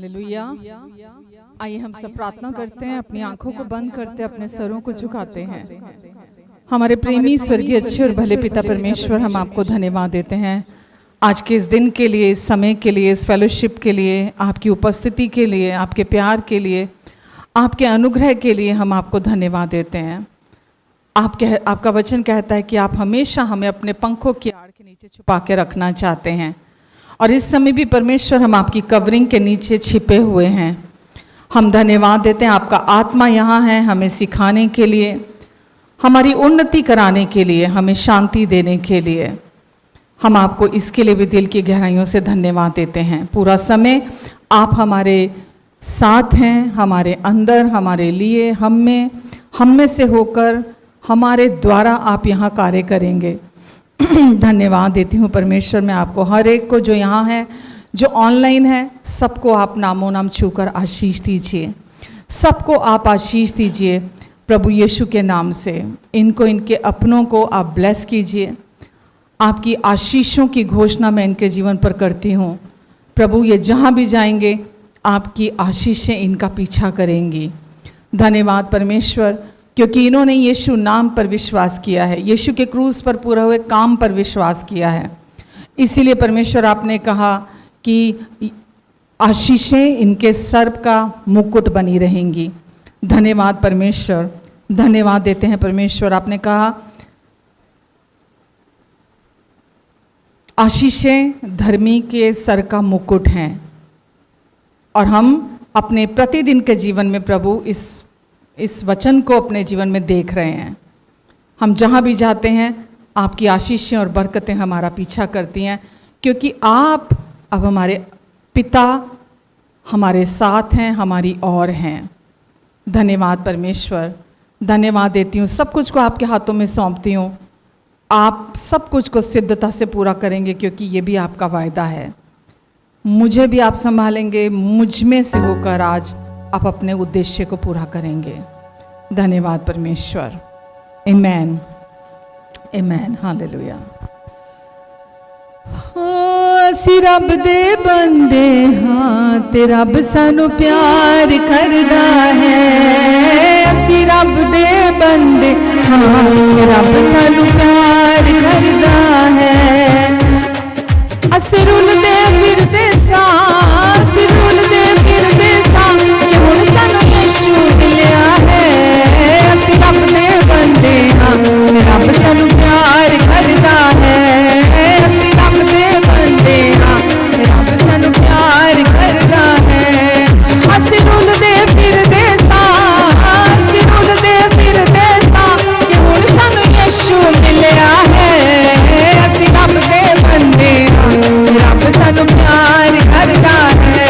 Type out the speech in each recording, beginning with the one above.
Hallelujah. आइए हम सब प्रार्थना करते हैं, अपनी आंखों को बंद करते हैं, अपने सरों को झुकाते हैं। हमारे प्रेमी स्वर्गीय अच्छे और भले पिता परमेश्वर, हम आपको धन्यवाद देते हैं आज के इस दिन के लिए, इस समय के लिए, इस फेलोशिप के लिए, आपकी उपस्थिति के लिए, आपके प्यार के लिए, आपके अनुग्रह के लिए हम आपको धन्यवाद देते हैं। आपका वचन कहता है कि आप हमेशा हमें अपने पंखों की आड़ के नीचे छुपा के रखना चाहते हैं, और इस समय भी परमेश्वर हम आपकी कवरिंग के नीचे छिपे हुए हैं। हम धन्यवाद देते हैं, आपका आत्मा यहाँ है हमें सिखाने के लिए, हमारी उन्नति कराने के लिए, हमें शांति देने के लिए। हम आपको इसके लिए भी दिल की गहराइयों से धन्यवाद देते हैं। पूरा समय आप हमारे साथ हैं, हमारे अंदर, हमारे लिए, हम में से होकर, हमारे द्वारा आप यहाँ कार्य करेंगे। धन्यवाद देती हूँ परमेश्वर, मैं आपको हर एक को जो यहाँ है, जो ऑनलाइन है, सबको आप नामों नाम छूकर आशीष दीजिए, सबको आप आशीष दीजिए प्रभु यीशु के नाम से। इनको, इनके अपनों को आप ब्लेस कीजिए। आपकी आशीषों की घोषणा मैं इनके जीवन पर करती हूँ प्रभु। ये जहाँ भी जाएंगे आपकी आशीषें इनका पीछा करेंगी। धन्यवाद परमेश्वर, क्योंकि इन्होंने यीशु नाम पर विश्वास किया है, यीशु के क्रूस पर पूरा हुए काम पर विश्वास किया है। इसीलिए परमेश्वर आपने कहा कि आशीषें इनके सर का मुकुट बनी रहेंगी। धन्यवाद परमेश्वर, धन्यवाद देते हैं परमेश्वर। आपने कहा आशीषें धर्मी के सर का मुकुट हैं, और हम अपने प्रतिदिन के जीवन में प्रभु इस वचन को अपने जीवन में देख रहे हैं। हम जहाँ भी जाते हैं आपकी आशीषें और बरकतें हमारा पीछा करती हैं, क्योंकि आप अब हमारे पिता, हमारे साथ हैं, हमारी और हैं। धन्यवाद परमेश्वर, धन्यवाद देती हूँ। सब कुछ को आपके हाथों में सौंपती हूँ। आप सब कुछ को सिद्धता से पूरा करेंगे, क्योंकि ये भी आपका वायदा है। मुझे भी आप संभालेंगे, मुझ में से होकर आज आप अपने उद्देश्य को पूरा करेंगे। धन्यवाद परमेश्वर। आमेन, आमेन, हालेलुया। ਅਸੀਂ ਰੱਬ ਦੇ ਬੰਦੇ ਹਾਂ ਤੇ ਰੱਬ ਸਾਨੂੰ ਪਿਆਰ ਕਰਦਾ ਹੈ। ਅਸੀਂ ਰੱਬ ਦੇ ਬੰਦੇ ਹਾਂ ਤੇ ਰੱਬ ਸਾਨੂੰ ਪਿਆਰ ਕਰਦਾ ਹੈ। ਅਸੀਂ ਰੁਲਦੇ ਫਿਰਦੇ ਸਾਂ, ਅਸੀਂ ਰੁਲਦੇ ਫਿਰਦੇ ਸਾਂ ਕਿ ਹੁਣ ਸਾਨੂੰ ਯਿਸੂ ਮਿਲਿਆ ਹੈ। ਅਸੀਂ ਰੱਬ ਦੇ ਬੰਦੇ ਹਾਂ ਤੇ ਰੱਬ ਸਾਨੂੰ ਪਿਆਰ ਕਰਦਾ ਹੈ। ਅਸੀਂ ਰੱਬ ਦੇ ਬੰਦੇ ਹਾਂ ਤੇ ਰੱਬ ਸਾਨੂੰ ਪਿਆਰ ਕਰਦਾ ਹੈ। ਅਸੀਂ ਰੁਲਦੇ ਫਿਰਦੇ ਸਾਂ, ਅਸੀਂ ਰੁਲਦੇ ਫਿਰਦੇ ਸਾਂ ਕਿ ਹੁਣ ਸਾਨੂੰ ਯਿਸੂ ਮਿਲਿਆ ਹੈ। ਅਸੀਂ ਰੱਬ ਦੇ ਬੰਦੇ ਹਾਂ, ਰੱਬ ਸਾਨੂੰ ਪਿਆਰ ਕਰਦਾ ਹੈ।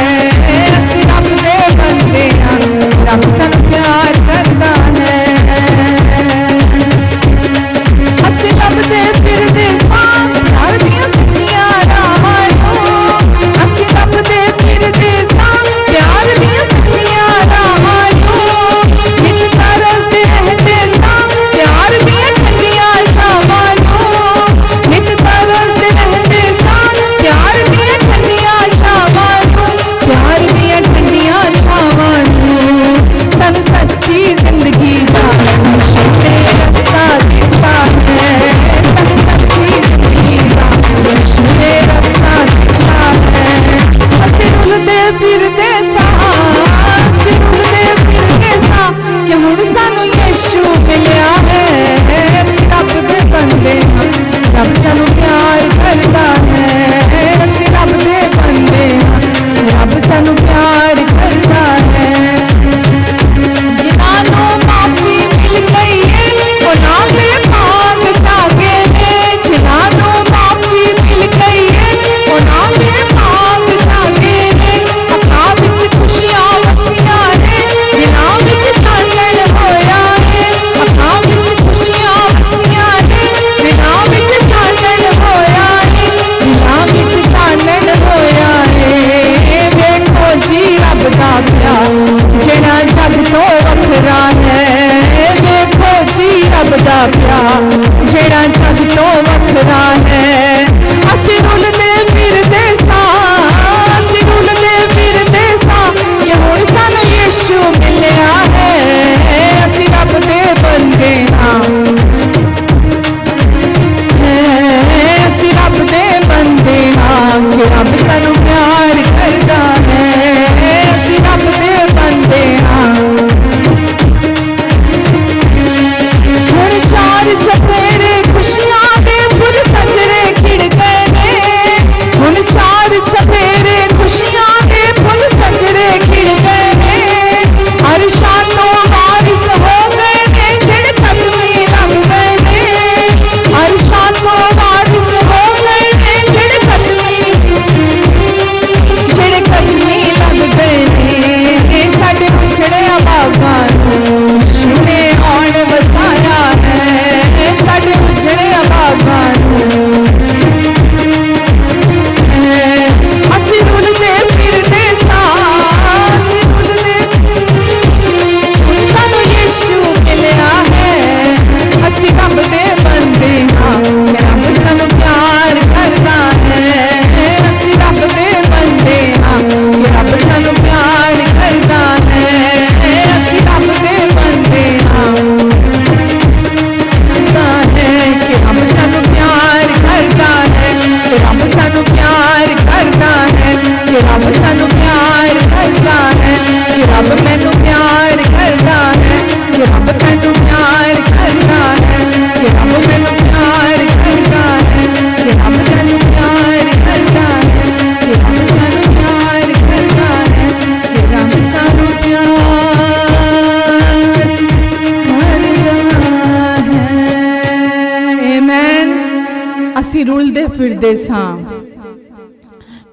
ਫਿਰਦੇ ਸਾਂ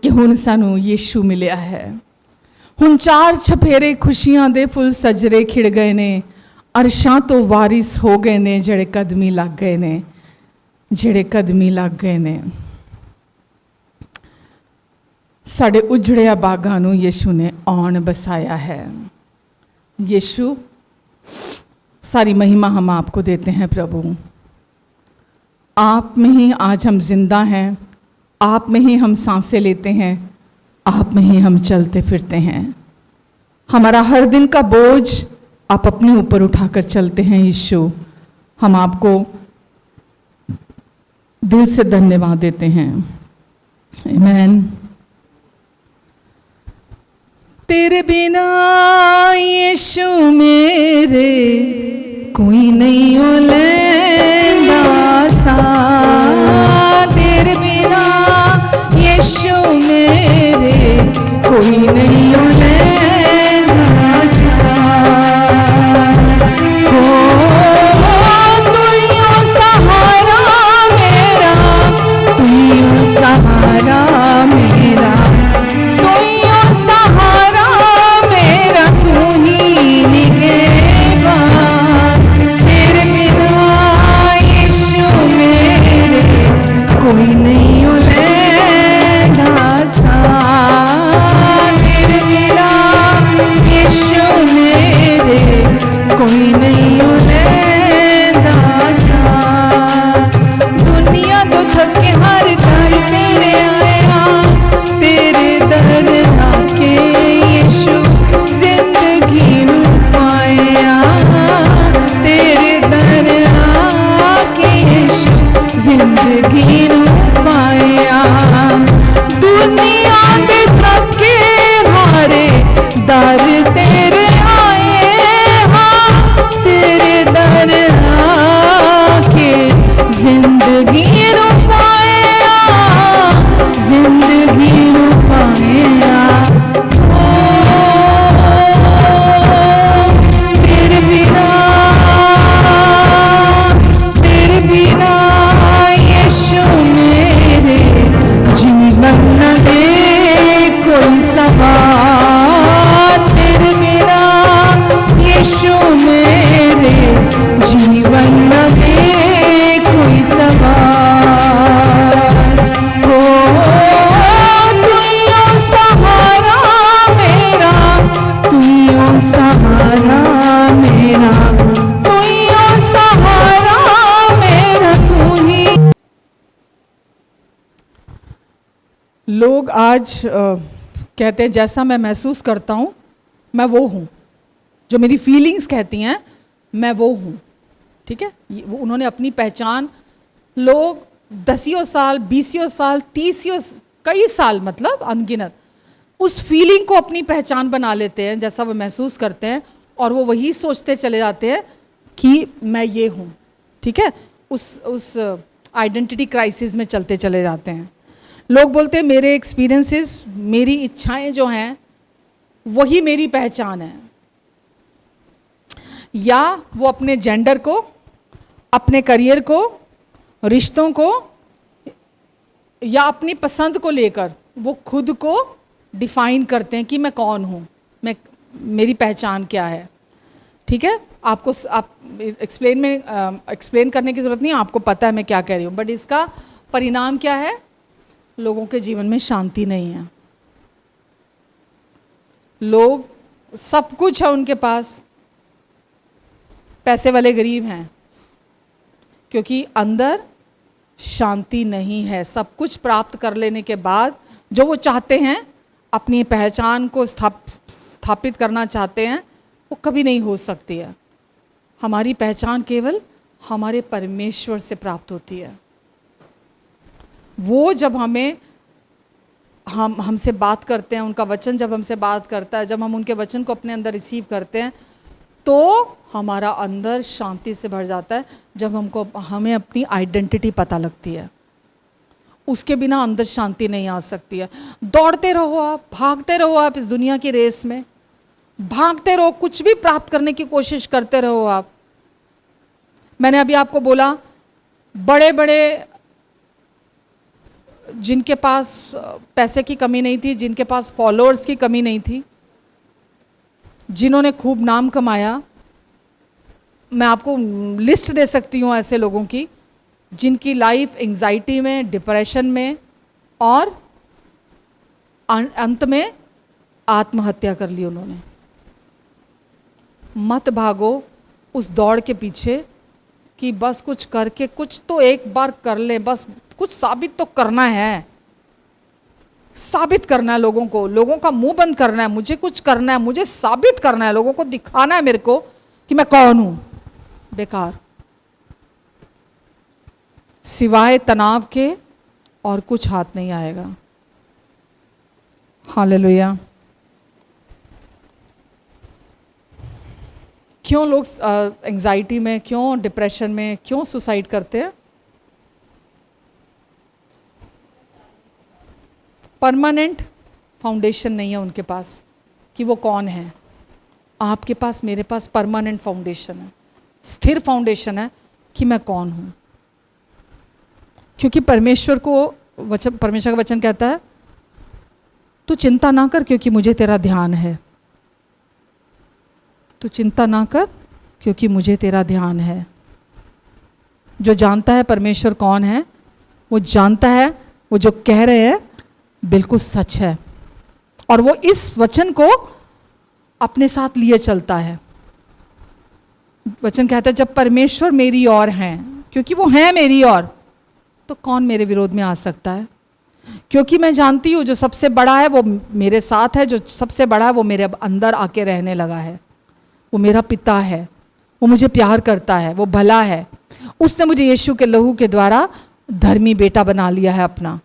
ਕਿ ਹੁਣ ਸਾਨੂੰ ਯੀਸ਼ੂ ਮਿਲਿਆ ਹੈ। ਹੁਣ ਚਾਰ ਛਫੇਰੇ ਖੁਸ਼ੀਆਂ ਦੇ ਫੁੱਲ ਸਜਰੇ ਖਿੜ ਗਏ ਨੇ, ਅਰਸ਼ਾਂ ਤੋਂ ਵਾਰਿਸ ਹੋ ਗਏ ਨੇ ਜਿਹੜੇ ਕਦਮੀ ਲੱਗ ਗਏ ਨੇ, ਜਿਹੜੇ ਕਦਮੀ ਲੱਗ ਗਏ ਨੇ। ਸਾਡੇ ਉਜੜਿਆ ਬਾਗਾਂ ਨੂੰ ਯीशु ने आन बसाया है। यीशु, सारी महिमा हम आपको देते हैं प्रभु। आप में ही आज हम जिंदा हैं, आप में ही हम सांसें लेते हैं, आप में ही हम चलते फिरते हैं। हमारा हर दिन का बोझ आप अपने ऊपर उठाकर चलते हैं यीशु। हम आपको दिल से धन्यवाद देते हैं। आमीन। तेरे बिना यीशु मेरे कोई नहीं हो लैंदा सा, तेरे बिना यीशु मेरे कोई नहीं हो लैंदा सा। हो तू ही हो सहारा मेरा, तू ही हो सहारा मेरा, तू ही हो सहारा मेरा, तू ही निगहबान। तेरे बिना यीशु मेरे कोई नहीं हो लैंदा सा, तेरे बिना यीशु मेरे कोई नहीं हो लैंदा सा। दुनिया तो थके हर घर तेरे आया, तेरे दर आके यीशु जिंदगी नू पाया, तेरे दर आके यीशु जिंदगी नू पाया। दुनिया दे थके हारे दर तेरे आए हाँ, तेरे दर आके जिंदगी नू पाया, जिंदगी नू पाया। तेरे बिना यीशु मेरे जीवन न दे कोई सवार, तेरे बिना यीशु मेरे जीवन न दे कोई सवार। हो तू ही हो सहारा मेरा, तू ही हो सहारा मेरा, तू ही हो सहारा मेरा, तू ही। लोग आज कहते हैं जैसा मैं महसूस करता हूँ मैं वो हूँ, जो मेरी फीलिंग्स कहती हैं मैं वो हूँ। ठीक है, वो उन्होंने अपनी पहचान, लोग 10 साल 20 साल 30 कई साल मतलब अनगिनत उस फीलिंग को अपनी पहचान बना लेते हैं जैसा वो महसूस करते हैं, और वो वही सोचते चले जाते हैं कि मैं ये हूँ। ठीक है, उस आइडेंटिटी क्राइसिस में चलते चले जाते हैं। लोग बोलते हैं मेरे एक्सपीरियंसेस, मेरी इच्छाएं जो हैं वही मेरी पहचान है, या वो अपने जेंडर को, अपने करियर को, रिश्तों को या अपनी पसंद को लेकर वो खुद को डिफाइन करते हैं कि मैं कौन हूँ, मेरी पहचान क्या है। ठीक है, आप एक्सप्लेन करने की ज़रूरत नहीं है, आपको पता है मैं क्या कह रही हूँ। बट इसका परिणाम क्या है? लोगों के जीवन में शांति नहीं है। लोग सब कुछ है उनके पास, पैसे वाले गरीब हैं, क्योंकि अंदर शांति नहीं है। सब कुछ प्राप्त कर लेने के बाद जो वो चाहते हैं, अपनी पहचान को स्थापित करना चाहते हैं, वो कभी नहीं हो सकती है। हमारी पहचान केवल हमारे परमेश्वर से प्राप्त होती है। वो जब हमसे बात करते हैं, उनका वचन जब हमसे बात करता है, जब हम उनके वचन को अपने अंदर रिसीव करते हैं, तो हमारा अंदर शांति से भर जाता है। जब हमें अपनी आइडेंटिटी पता लगती है, उसके बिना अंदर शांति नहीं आ सकती है। दौड़ते रहो आप, भागते रहो आप इस दुनिया की रेस में, भागते रहो, कुछ भी प्राप्त करने की कोशिश करते रहो आप। मैंने अभी आपको बोला, बड़े बड़े जिनके पास पैसे की कमी नहीं थी, जिनके पास फॉलोअर्स की कमी नहीं थी, जिन्होंने खूब नाम कमाया। मैं आपको लिस्ट दे सकती हूँ ऐसे लोगों की जिनकी लाइफ एंजाइटी में, डिप्रेशन में और अंत में आत्महत्या कर ली उन्होंने। मत भागो उस दौड़ के पीछे कि बस कुछ करके कुछ तो एक बार कर ले, बस कुछ साबित तो करना है, साबित करना है लोगों को, लोगों का मुंह बंद करना है, मुझे कुछ करना है, मुझे साबित करना है, लोगों को दिखाना है मेरे को कि मैं कौन हूं। बेकार, सिवाय तनाव के और कुछ हाथ नहीं आएगा। हालेलुया। क्यों लोग एंजाइटी में, क्यों डिप्रेशन में, क्यों सुसाइड करते हैं? परमानेंट फाउंडेशन नहीं है उनके पास कि वो कौन है। आपके पास, मेरे पास परमानेंट फाउंडेशन है, स्थिर फाउंडेशन है कि मैं कौन हूं। क्योंकि परमेश्वर का वचन कहता है, तू चिंता ना कर क्योंकि मुझे तेरा ध्यान है। तू चिंता ना कर क्योंकि मुझे तेरा ध्यान है। जो जानता है परमेश्वर कौन है, वो जानता है वो जो कह रहे हैं बिल्कुल सच है, और वो इस वचन को अपने साथ लिए चलता है। वचन कहता है, जब परमेश्वर मेरी ओर हैं, क्योंकि वो हैं मेरी ओर, तो कौन मेरे विरोध में आ सकता है? क्योंकि मैं जानती हूँ जो सबसे बड़ा है वो मेरे साथ है, जो सबसे बड़ा है वो मेरे अंदर आके रहने लगा है। वो मेरा पिता है, वो मुझे प्यार करता है, वो भला है। उसने मुझे यीशु के लहू के द्वारा धर्मी बेटा बना लिया है अपना।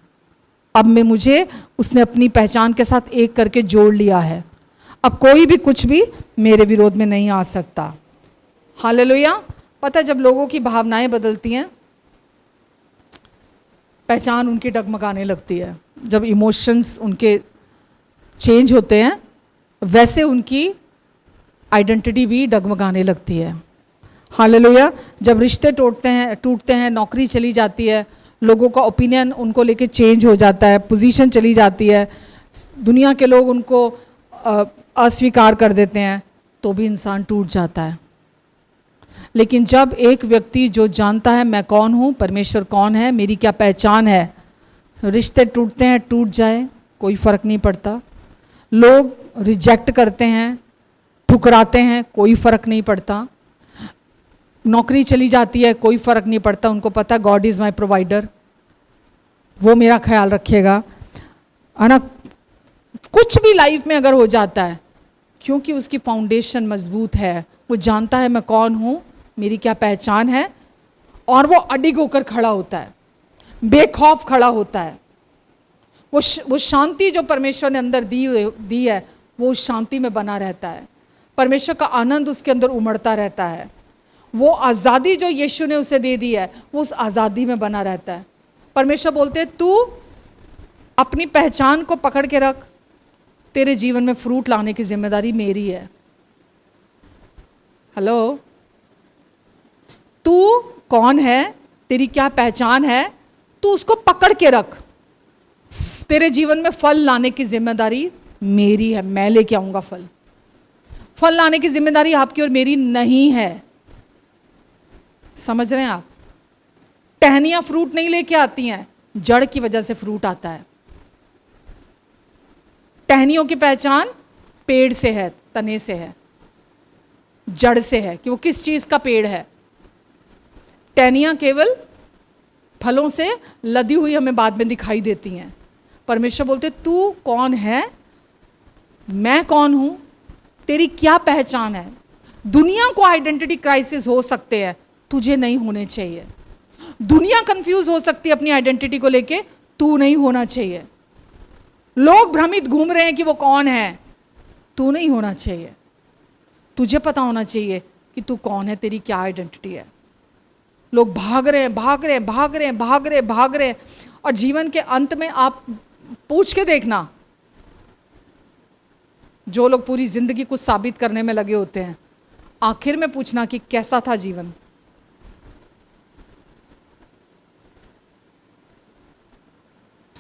अब मैं मुझे उसने अपनी पहचान के साथ एक करके जोड़ लिया है। अब कोई भी कुछ भी मेरे विरोध में नहीं आ सकता। हालेलुया। पता है, जब लोगों की भावनाएं बदलती हैं, पहचान उनकी डगमगाने लगती है। जब इमोशंस उनके चेंज होते हैं, वैसे उनकी आइडेंटिटी भी डगमगाने लगती है। हालेलुया। जब रिश्ते टूटते हैं, नौकरी चली जाती है, लोगों का ओपिनियन उनको लेके चेंज हो जाता है, पोजीशन चली जाती है, दुनिया के लोग उनको अस्वीकार कर देते हैं, तो भी इंसान टूट जाता है। लेकिन जब एक व्यक्ति जो जानता है मैं कौन हूँ, परमेश्वर कौन है, मेरी क्या पहचान है, रिश्ते टूटते हैं, टूट जाए, कोई फ़र्क नहीं पड़ता। लोग रिजेक्ट करते हैं, ठुकराते हैं, कोई फ़र्क नहीं पड़ता। नौकरी चली जाती है, कोई फ़र्क नहीं पड़ता। उनको पता है गॉड इज़ माई प्रोवाइडर, वो मेरा ख्याल रखेगा, है ना। कुछ भी लाइफ में अगर हो जाता है, क्योंकि उसकी फाउंडेशन मजबूत है, वो जानता है मैं कौन हूँ, मेरी क्या पहचान है, और वो अडिग होकर खड़ा होता है, बेखौफ खड़ा होता है। वो शांति जो परमेश्वर ने अंदर दी है, वो उस शांति में बना रहता है। परमेश्वर का आनंद उसके अंदर उमड़ता रहता है। वो आज़ादी जो यीशु ने उसे दे दी है, वो उस आज़ादी में बना रहता है। परमेश्वर बोलते हैं, तू अपनी पहचान को पकड़ के रख, तेरे जीवन में फ्रूट लाने की जिम्मेदारी मेरी है। हेलो, तू कौन है, तेरी क्या पहचान है, तू उसको पकड़ के रख, तेरे जीवन में फल लाने की जिम्मेदारी मेरी है। मैं लेके आऊंगा फल। फल लाने की जिम्मेदारी आपकी और मेरी नहीं है। समझ रहे हैं आप? टहनियां फ्रूट नहीं लेके आती हैं, जड़ की वजह से फ्रूट आता है। टहनियों की पहचान पेड़ से है, तने से है, जड़ से है कि वो किस चीज का पेड़ है। टहनियां केवल फलों से लदी हुई हमें बाद में दिखाई देती हैं। परमेश्वर बोलते, तू कौन है, मैं कौन हूं, तेरी क्या पहचान है। दुनिया को आइडेंटिटी क्राइसिस हो सकते हैं, तुझे नहीं होने चाहिए। दुनिया कंफ्यूज हो सकती है अपनी आइडेंटिटी को लेके, तू नहीं होना चाहिए। लोग भ्रमित घूम रहे हैं कि वो कौन है, तू नहीं होना चाहिए। तुझे पता होना चाहिए कि तू कौन है, तेरी क्या आइडेंटिटी है। लोग भाग रहे हैं, और जीवन के अंत में आप पूछ के देखना, जो लोग पूरी जिंदगी कुछ साबित करने में लगे होते हैं, आखिर में पूछना कि कैसा था जीवन।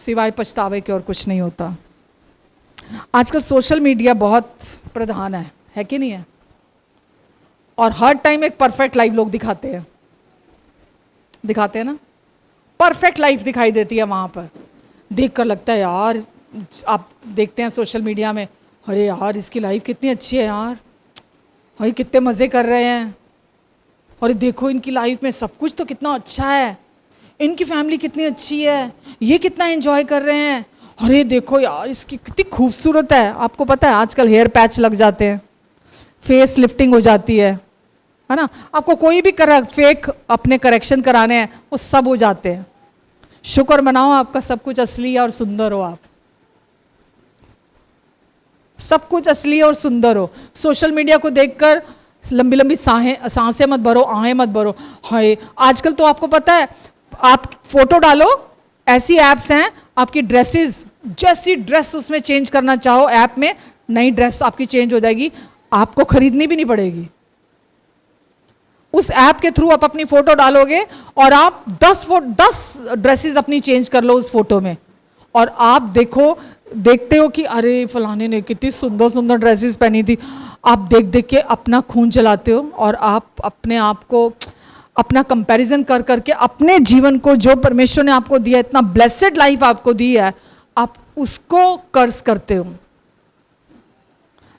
सिवाय पछतावे के और कुछ नहीं होता। आजकल सोशल मीडिया बहुत प्रधान है कि नहीं है? और हर टाइम एक परफेक्ट लाइफ लोग दिखाते हैं ना, परफेक्ट लाइफ दिखाई देती है वहाँ पर। देख कर लगता है यार, आप देखते हैं सोशल मीडिया में, अरे यार इसकी लाइफ कितनी अच्छी है यार, भाई कितने मज़े कर रहे हैं, और देखो इनकी लाइफ में सब कुछ तो कितना अच्छा है, इनकी फैमिली कितनी अच्छी है, ये कितना एंजॉय कर रहे हैं, अरे देखो यार इसकी कितनी खूबसूरत है। आपको पता है आजकल हेयर पैच लग जाते हैं, फेस लिफ्टिंग हो जाती है ना, आपको कोई भी फेक अपने करेक्शन कराने हैं वो सब हो जाते हैं। शुक्र मनाओ आपका सब कुछ असली और सुंदर हो, आप सब कुछ असली और सुंदर हो। सोशल मीडिया को देखकर लंबी लंबी सांसें मत भरो, आहें मत भरो। हाय आजकल तो आपको पता है, आप फोटो डालो, ऐसी एप्स हैं आपकी ड्रेसेस, जैसी ड्रेस उसमें चेंज करना चाहो ऐप में, नई ड्रेस आपकी चेंज हो जाएगी, आपको खरीदनी भी नहीं पड़ेगी। उस ऐप के थ्रू आप अपनी फोटो डालोगे और आप 10 ड्रेसेस अपनी चेंज कर लो उस फोटो में, और आप देखते हो कि अरे फलाने ने कितनी सुंदर सुंदर ड्रेसेस पहनी थी। आप देख देख के अपना खून जलाते हो, और आप अपने आप को अपना कंपैरिजन कर करके अपने जीवन को, जो परमेश्वर ने आपको दिया, इतना ब्लेसेड लाइफ आपको दी है, आप उसको कर्स करते हो।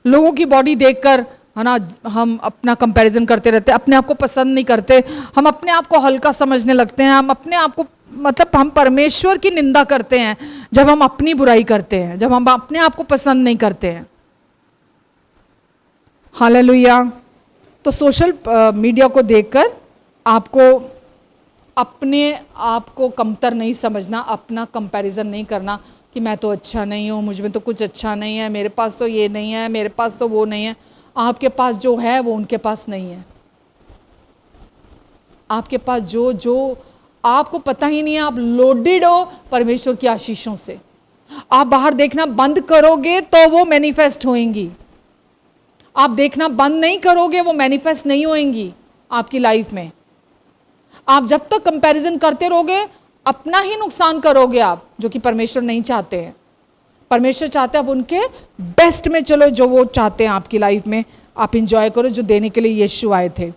लोगों की बॉडी देखकर है ना, हम अपना कंपैरिजन करते रहते हैं, अपने आप को पसंद नहीं करते, हम अपने आप को हल्का समझने लगते हैं, हम अपने आप को मतलब हम परमेश्वर की निंदा करते हैं जब हम अपनी बुराई करते हैं, जब हम अपने आप को पसंद नहीं करते हैं। हालेलुया। तो सोशल मीडिया को देखकर आपको अपने आप को कमतर नहीं समझना, अपना कंपैरिजन नहीं करना कि मैं तो अच्छा नहीं हूँ, मुझ में तो कुछ अच्छा नहीं है, मेरे पास तो ये नहीं है, मेरे पास तो वो नहीं है। आपके पास जो है वो उनके पास नहीं है। आपके पास जो आपको पता ही नहीं है, आप लोडेड हो परमेश्वर की आशीषों से। आप बाहर देखना बंद करोगे तो वो मैनिफेस्ट होएंगी, आप देखना बंद नहीं करोगे वो मैनिफेस्ट नहीं होएंगी आपकी लाइफ में। आप जब तक कंपैरिजन करते रहोगे अपना ही नुकसान करोगे आप, जो कि परमेश्वर नहीं चाहते हैं। परमेश्वर चाहते हैं आप उनके बेस्ट में चलो, जो वो चाहते हैं आपकी लाइफ में आप इंजॉय करो, जो देने के लिए यीशु आए थे।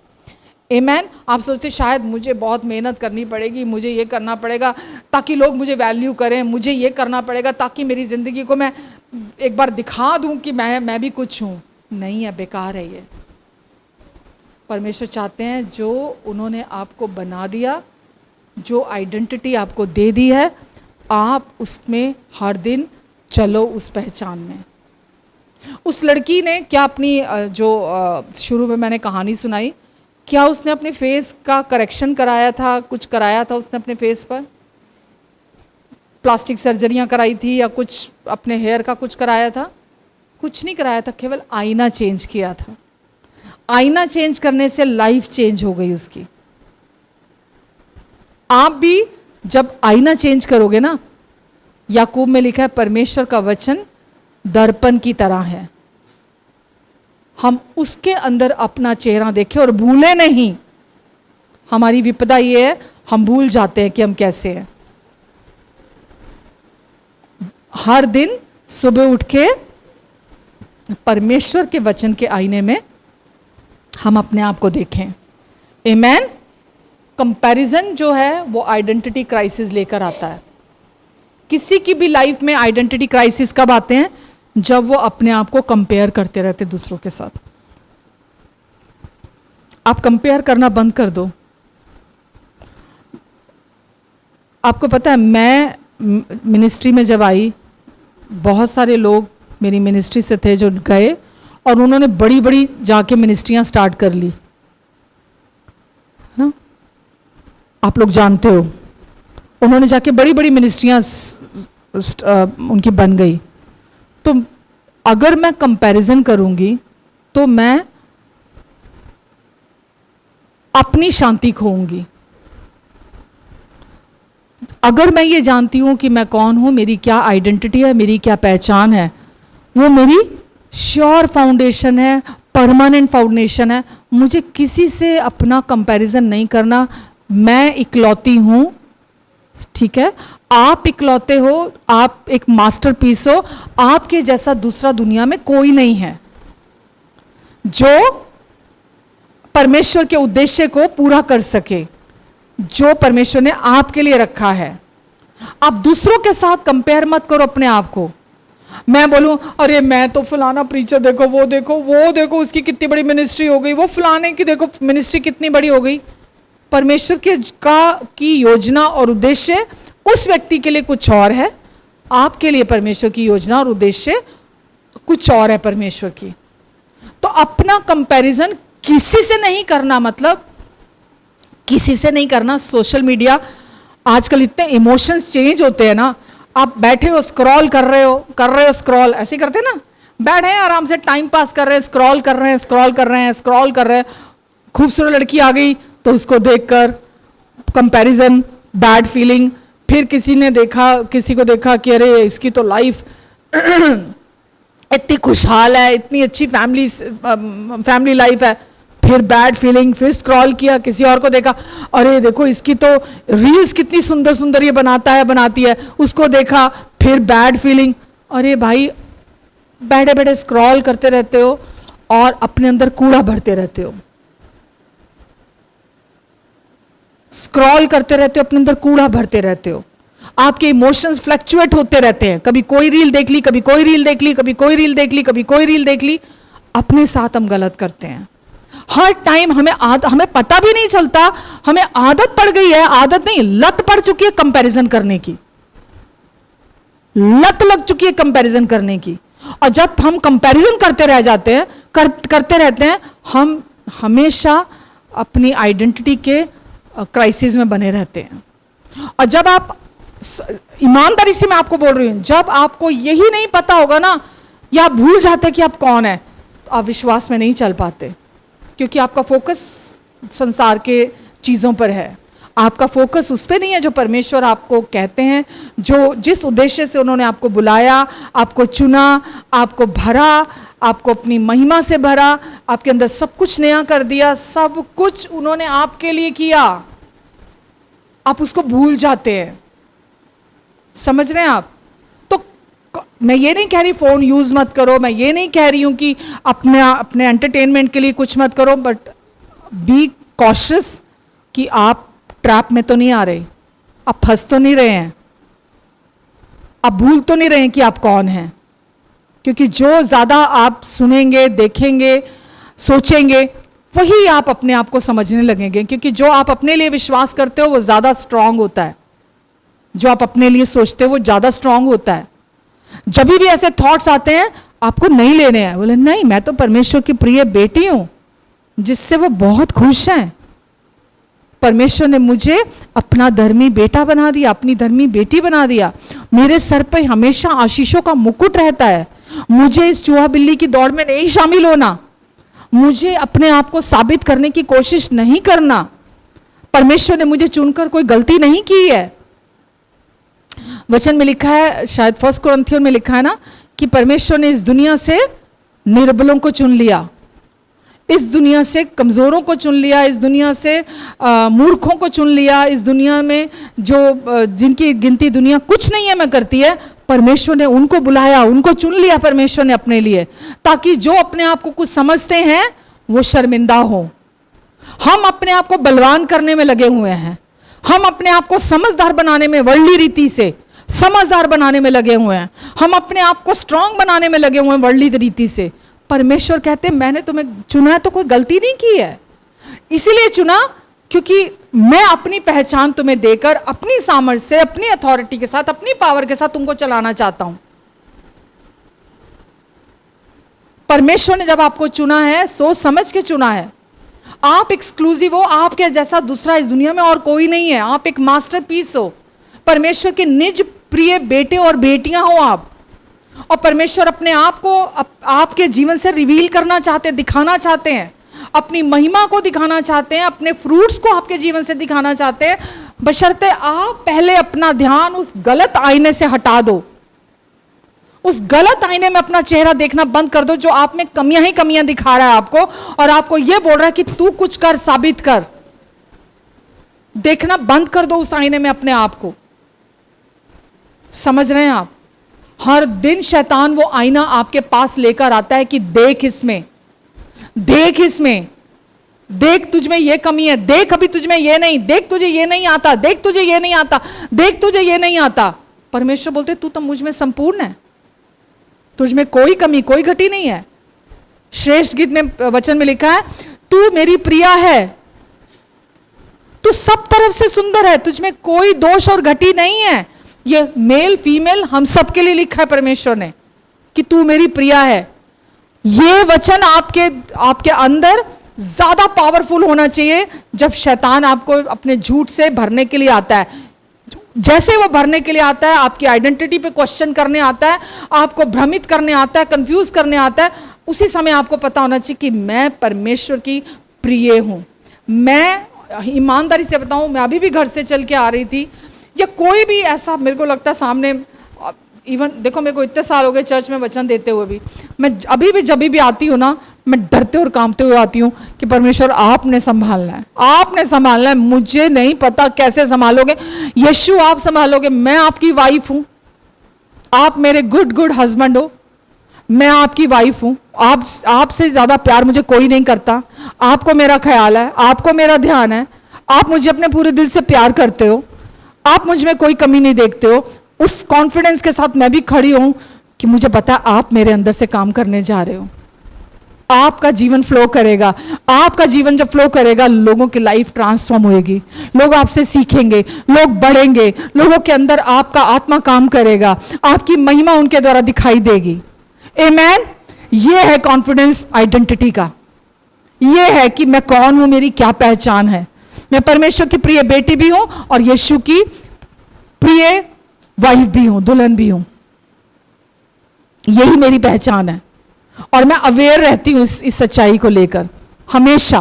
आमेन। आप सोचते शायद मुझे बहुत मेहनत करनी पड़ेगी, मुझे ये करना पड़ेगा ताकि लोग मुझे वैल्यू करें, मुझे ये करना पड़ेगा ताकि मेरी ज़िंदगी को मैं एक बार दिखा दूं कि मैं भी कुछ हूँ। नहीं है, बेकार है ये। परमेश्वर चाहते हैं जो उन्होंने आपको बना दिया, जो आइडेंटिटी आपको दे दी है, आप उसमें हर दिन चलो, उस पहचान में। उस लड़की ने क्या अपनी जो शुरू में मैंने कहानी सुनाई, क्या उसने अपने फेस का करेक्शन कराया था, कुछ कराया था उसने अपने फेस पर? प्लास्टिक सर्जरियां कराई थी या कुछ अपने हेयर का कुछ कराया था? कुछ नहीं कराया था, केवल आईना चेंज किया था। आईना चेंज करने से लाइफ चेंज हो गई उसकी। आप भी जब आईना चेंज करोगे ना, याकूब में लिखा है परमेश्वर का वचन दर्पण की तरह है, हम उसके अंदर अपना चेहरा देखें और भूले नहीं। हमारी विपदा ये है, हम भूल जाते हैं कि हम कैसे हैं। हर दिन सुबह उठ के परमेश्वर के वचन के आईने में हम अपने आप को देखें। आमेन। कंपैरिजन जो है वो आइडेंटिटी क्राइसिस लेकर आता है। किसी की भी लाइफ में आइडेंटिटी क्राइसिस कब आते हैं? जब वो अपने आप को कंपेयर करते रहते दूसरों के साथ। आप कंपेयर करना बंद कर दो। आपको पता है, मैं मिनिस्ट्री में जब आई, बहुत सारे लोग मेरी मिनिस्ट्री से थे जो गए और उन्होंने बड़ी बड़ी जाके मिनिस्ट्रियां स्टार्ट कर ली, है ना? आप लोग जानते हो, उन्होंने जाके बड़ी बड़ी मिनिस्ट्रियां उनकी बन गई। तो अगर मैं कंपैरिजन करूंगी तो मैं अपनी शांति खोऊंगी। अगर मैं ये जानती हूं कि मैं कौन हूं, मेरी क्या आइडेंटिटी है, मेरी क्या पहचान है, वो मेरी श्योर फाउंडेशन है, परमानेंट फाउंडेशन है। मुझे किसी से अपना कंपैरिजन नहीं करना। मैं इकलौती हूं ठीक है, आप इकलौते हो, आप एक मास्टरपीस हो, आपके जैसा दूसरा दुनिया में कोई नहीं है जो परमेश्वर के उद्देश्य को पूरा कर सके, जो परमेश्वर ने आपके लिए रखा है। आप दूसरों के साथ कंपेयर मत करो अपने आप को। मैं बोलूं अरे मैं तो फलाना प्रीचर देखो, वो देखो उसकी कितनी बड़ी मिनिस्ट्री हो गई, वो फलाने की देखो मिनिस्ट्री कितनी बड़ी हो गई। परमेश्वर की योजना और उद्देश्य उस व्यक्ति के लिए कुछ और है, आपके लिए परमेश्वर की योजना और उद्देश्य कुछ और है परमेश्वर की। तो अपना कंपैरिजन किसी से नहीं करना, मतलब किसी से नहीं करना। सोशल मीडिया आजकल इतने इमोशंस चेंज होते हैं ना, आप बैठे हो स्क्रॉल कर रहे हो स्क्रॉल, ऐसे करते हैं ना, बैठे हैं आराम से टाइम पास कर रहे हैं, स्क्रॉल कर रहे हैं, खूबसूरत लड़की आ गई तो उसको देखकर कंपैरिजन, बैड फीलिंग, फिर किसी को देखा कि अरे इसकी तो लाइफ इतनी खुशहाल है, इतनी अच्छी फैमिली लाइफ है, फिर बैड फीलिंग, फिर स्क्रॉल किया, किसी और को देखा, अरे देखो इसकी तो रील्स कितनी सुंदर सुंदर ये बनाती है, उसको देखा, फिर बैड फीलिंग। अरे भाई बैठे बैठे स्क्रॉल करते रहते हो और अपने अंदर कूड़ा भरते रहते हो, स्क्रॉल करते रहते हो, अपने अंदर कूड़ा भरते रहते हो। आपके इमोशंस फ्लक्चुएट होते रहते हैं, कभी कोई रील देख ली, कभी कोई रील देख ली, कभी कोई रील देख ली, कभी कोई रील देख ली। अपने साथ हम गलत करते हैं हर टाइम। हमें पता भी नहीं चलता, हमें आदत पड़ गई है, आदत नहीं लत पड़ चुकी है कंपैरिजन करने की, लत लग चुकी है कंपैरिजन करने की। और जब हम कंपैरिजन करते रह जाते हैं, करते रहते हैं, हम हमेशा अपनी आइडेंटिटी के क्राइसिस में बने रहते हैं। और जब आप, ईमानदारी से मैं आपको बोल रही हूं, जब आपको यही नहीं पता होगा ना, या आप भूल जाते कि आप कौन है, तो आप विश्वास में नहीं चल पाते, क्योंकि आपका फोकस संसार के चीज़ों पर है, आपका फोकस उस पर नहीं है जो परमेश्वर आपको कहते हैं, जो जिस उद्देश्य से उन्होंने आपको बुलाया, आपको चुना, आपको भरा, आपको अपनी महिमा से भरा, आपके अंदर सब कुछ नया कर दिया, सब कुछ उन्होंने आपके लिए किया, आप उसको भूल जाते हैं। समझ रहे हैं आप? तो मैं ये नहीं कह रही फोन यूज मत करो, मैं ये नहीं कह रही हूं कि अपने एंटरटेनमेंट के लिए कुछ मत करो, बट बी कॉशियस कि आप ट्रैप में तो नहीं आ रहे, आप फंस तो नहीं रहे हैं, आप भूल तो नहीं रहे हैं कि आप कौन हैं। क्योंकि जो ज्यादा आप सुनेंगे, देखेंगे, सोचेंगे, वही आप अपने आप को समझने लगेंगे। क्योंकि जो आप अपने लिए विश्वास करते हो वो ज्यादा स्ट्रांग होता है, जो आप अपने लिए सोचते हो वो ज्यादा स्ट्रांग होता है। जब भी ऐसे थॉट्स आते हैं आपको नहीं लेने हैं, बोले नहीं मैं तो परमेश्वर की प्रिय बेटी हूं, जिससे वो बहुत खुश हैं। परमेश्वर ने मुझे अपना धर्मी बेटा बना दिया, अपनी धर्मी बेटी बना दिया, मेरे सर पे हमेशा आशीषों का मुकुट रहता है। मुझे इस चूहा बिल्ली की दौड़ में नहीं शामिल होना, मुझे अपने आप को साबित करने की कोशिश नहीं करना। परमेश्वर ने मुझे चुनकर कोई गलती नहीं की है। वचन में लिखा है, शायद 1 कुरिन्थियों में लिखा है ना, कि परमेश्वर ने इस दुनिया से निर्बलों को चुन लिया, इस दुनिया से कमजोरों को चुन लिया, इस दुनिया से मूर्खों को चुन लिया, इस दुनिया में जो जिनकी गिनती दुनिया कुछ नहीं है में करती है, परमेश्वर ने उनको बुलाया, उनको चुन लिया परमेश्वर ने अपने लिए, ताकि जो अपने आप को कुछ समझते हैं वो शर्मिंदा हो। हम अपने आप को बलवान करने में लगे हुए हैं, हम अपने आप को समझदार बनाने में, वर्ल्डली रीति से समझदार बनाने में लगे हुए हैं, हम अपने आप को स्ट्रांग बनाने में लगे हुए हैं वर्ल्डली रीति से। परमेश्वर कहते हैं मैंने तुम्हें चुना है तो कोई गलती नहीं की है, इसीलिए चुना क्योंकि मैं अपनी पहचान तुम्हें देकर, अपनी सामर्थ्य से, अपनी अथॉरिटी के साथ, अपनी पावर के साथ तुमको चलाना चाहता हूं। परमेश्वर ने जब आपको चुना है, सोच समझ के चुना है। आप एक्सक्लूसिव हो, आपके जैसा दूसरा इस दुनिया में और कोई नहीं है। आप एक मास्टरपीस हो, परमेश्वर के निज प्रिय बेटे और बेटियां हो आप। और परमेश्वर अपने आप को आपके जीवन से रिवील करना चाहते हैं, दिखाना चाहते हैं, अपनी महिमा को दिखाना चाहते हैं, अपने फ्रूट्स को आपके जीवन से दिखाना चाहते हैं, बशर्ते आप पहले अपना ध्यान उस गलत आईने से हटा दो, उस गलत आईने में अपना चेहरा देखना बंद कर दो जो आप में कमियां ही कमियां दिखा रहा है आपको, और आपको यह बोल रहा है कि तू कुछ कर, साबित कर। देखना बंद कर दो उस आईने में अपने आप को। समझ रहे हैं आप? हर दिन शैतान वो आईना आपके पास लेकर आता है कि देख इसमें, देख इसमें, देख तुझ में ये कमी है, देख अभी तुझ में ये नहीं, देख तुझे ये नहीं आता, देख तुझे ये नहीं आता, देख तुझे ये नहीं आता। परमेश्वर बोलते तू तो मुझ में संपूर्ण है, तुझ में कोई कमी कोई घटी नहीं है। श्रेष्ठ गीत में वचन में लिखा है तू मेरी प्रिया है, तू सब तरफ से सुंदर है, तुझ में कोई दोष और घटी नहीं है। ये मेल फीमेल हम सब के लिए लिखा है परमेश्वर ने कि तू मेरी प्रिया है। ये वचन आपके अंदर ज्यादा पावरफुल होना चाहिए जब शैतान आपको अपने झूठ से भरने के लिए आता है। जैसे वो भरने के लिए आता है, आपकी आइडेंटिटी पे क्वेश्चन करने आता है, आपको भ्रमित करने आता है, कंफ्यूज करने आता है, उसी समय आपको पता होना चाहिए कि मैं परमेश्वर की प्रिय हूं। मैं ईमानदारी से बताऊं, मैं अभी भी घर से चल के आ रही थी, या कोई भी ऐसा मेरे को लगता है सामने, इवन देखो मेरे को इतने साल हो गए चर्च में वचन देते हुए भी, मैं अभी भी जब भी आती हूँ ना, मैं डरते और कांपते हुए आती हूँ कि परमेश्वर आपने संभालना है, आपने संभालना है, मुझे नहीं पता कैसे संभालोगे, यीशु आप संभालोगे, मैं आपकी वाइफ हूँ, आप मेरे गुड हस्बैंड हो, मैं आपकी वाइफ हूँ, आपसे ज़्यादा प्यार मुझे कोई नहीं करता, आपको मेरा ख्याल है, आपको मेरा ध्यान है, आप मुझे अपने पूरे दिल से प्यार करते हो, आप मुझ में कोई कमी नहीं देखते हो। उस कॉन्फिडेंस के साथ मैं भी खड़ी हूं कि मुझे पता है आप मेरे अंदर से काम करने जा रहे हो, आपका जीवन फ्लो करेगा, आपका जीवन जब फ्लो करेगा लोगों की लाइफ ट्रांसफॉर्म होएगी, लोग आपसे सीखेंगे, लोग बढ़ेंगे, लोगों के अंदर आपका आत्मा काम करेगा, आपकी महिमा उनके द्वारा दिखाई देगी। आमेन। ये है कॉन्फिडेंस आइडेंटिटी का, ये है कि मैं कौन हूं, मेरी क्या पहचान है, मैं परमेश्वर की प्रिय बेटी भी हूं और यीशु की प्रिय वाइफ भी हूं, दुल्हन भी हूं। यही मेरी पहचान है और मैं अवेयर रहती हूं इस सच्चाई को लेकर हमेशा।